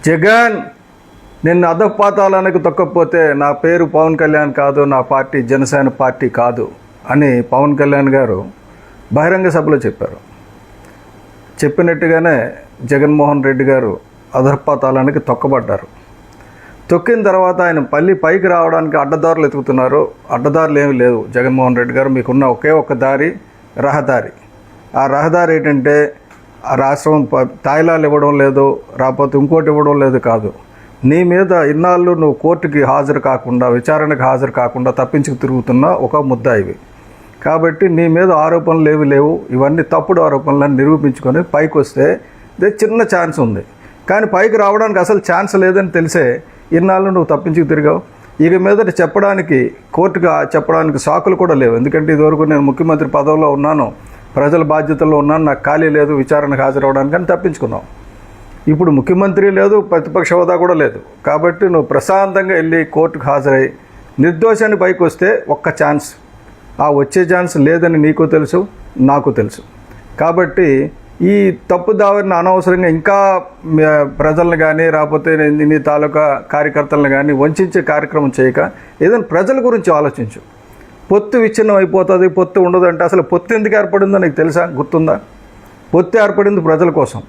జగన్ నిన్ను అధపాతాళానికి తొక్కకపోతే నా పేరు పవన్ కళ్యాణ్ కాదు, నా పార్టీ జనసేన పార్టీ కాదు అని పవన్ కళ్యాణ్ గారు బహిరంగ సభలో చెప్పారు. చెప్పినట్టుగానే జగన్మోహన్ రెడ్డి గారు అధపాతాళానికి తొక్కబడ్డారు. తొక్కిన తర్వాత ఆయన పైకి రావడానికి అడ్డదారులు ఎతుకుతున్నారు. అడ్డదారులు ఏమీ లేవు. జగన్మోహన్ రెడ్డి గారు మీకున్న ఒకే ఒక్క దారి రహదారి. ఆ రహదారి ఏంటంటే ఆ రాష్ట్రం తాయిలాలు ఇవ్వడం లేదు, రాకపోతే ఇంకోటి ఇవ్వడం లేదు కాదు. నీ మీద ఇన్నాళ్ళు నువ్వు కోర్టుకి హాజరు కాకుండా, విచారణకు హాజరు కాకుండా తప్పించుకు తిరుగుతున్న ఒక ముద్దాయివి. కాబట్టి నీ మీద ఆరోపణలు లేవు. ఇవన్నీ తప్పుడు ఆరోపణలను నిరూపించుకొని పైకి వస్తే ఇదే చిన్న ఛాన్స్ ఉంది. కానీ పైకి రావడానికి అసలు ఛాన్స్ లేదని తెలిసే ఇన్నాళ్ళు నువ్వు తప్పించుకు తిరిగావు. ఇక మీదట చెప్పడానికి కోర్టుగా చెప్పడానికి సాకులు కూడా లేవు. ఎందుకంటే ఇదివరకు నేను ముఖ్యమంత్రి పదవిలో ఉన్నాను, ప్రజల బాధ్యతల్లో ఉన్నాను, నాకు ఖాళీ లేదు విచారణకు హాజరవడానికి అని తప్పించుకున్నావు. ఇప్పుడు ముఖ్యమంత్రి లేదు, ప్రతిపక్ష హోదా కూడా లేదు. కాబట్టి నువ్వు ప్రశాంతంగా వెళ్ళి కోర్టుకు హాజరై నిర్దోషాన్ని పైకి వస్తే ఒక్క ఛాన్స్, ఆ వచ్చే ఛాన్స్ లేదని నీకు తెలుసు, నాకు తెలుసు. కాబట్టి ఈ తప్పు దావరిని అనవసరంగా ఇంకా ప్రజలను కానీ రాకపోతే నీ తాలూకా కార్యకర్తలను కానీ వంచే కార్యక్రమం చేయక ఏదైనా ప్రజల గురించి ఆలోచించు. పొత్తు విచ్ఛిన్నం అయిపోతుంది, పొత్తు ఉండదంటే అసలు పొత్తు ఎందుకు ఏర్పడిందో నీకు తెలుసా, గుర్తుందా? పొత్తు ఏర్పడింది ప్రజల కోసం,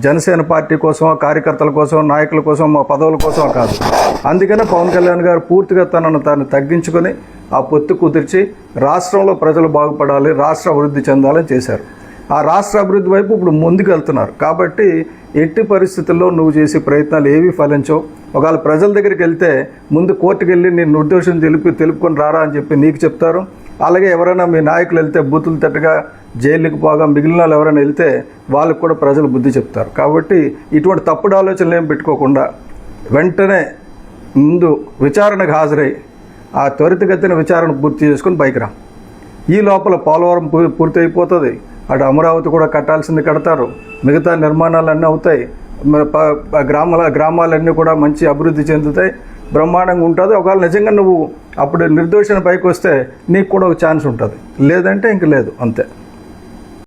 జనసేన పార్టీ కోసం, కార్యకర్తల కోసం, నాయకుల కోసం, మా పదవుల కోసం కాదు. అందుకనే పవన్ కళ్యాణ్ గారు పూర్తిగా తనను తాను తగ్గించుకొని ఆ పొత్తు కుదిర్చి రాష్ట్రంలో ప్రజలు బాగుపడాలి, రాష్ట్ర అభివృద్ధి చెందాలని చేశారు. ఆ రాష్ట్ర అభివృద్ధి వైపు ఇప్పుడు ముందుకు వెళ్తున్నారు. కాబట్టి ఎట్టి పరిస్థితుల్లో నువ్వు చేసే ప్రయత్నాలు ఏవి ఫలించవు. ఒకవేళ ప్రజల దగ్గరికి వెళ్తే ముందు కోర్టుకు వెళ్ళి నేను నిర్దోషం తెలుపుకొని రారా అని చెప్పి నీకు చెప్తారు. అలాగే ఎవరైనా మీ నాయకులు వెళ్తే బూతులు తట్టుగా జైలుకి పోగా మిగిలిన వాళ్ళు ఎవరైనా వెళ్తే వాళ్ళకు కూడా ప్రజలు బుద్ధి చెప్తారు. కాబట్టి ఇటువంటి తప్పుడు ఆలోచనలు ఏం పెట్టుకోకుండా వెంటనే ముందు విచారణకు హాజరై ఆ త్వరితగతిన విచారణ పూర్తి చేసుకుని పైకి రా. ఈ లోపల పోలవరం పూర్తి అయిపోతుంది, అటు అమరావతి కూడా కట్టాల్సింది కడతారు, మిగతా నిర్మాణాలన్నీ అవుతాయి, గ్రామాలన్నీ కూడా మంచి అభివృద్ధి చెందుతాయి, బ్రహ్మాండంగా ఉంటుంది. ఒకవేళ నిజంగా నువ్వు అప్పుడు నిర్దోషణ పైకి వస్తే నీకు కూడా ఒక ఛాన్స్ ఉంటుంది, లేదంటే ఇంక లేదు, అంతే.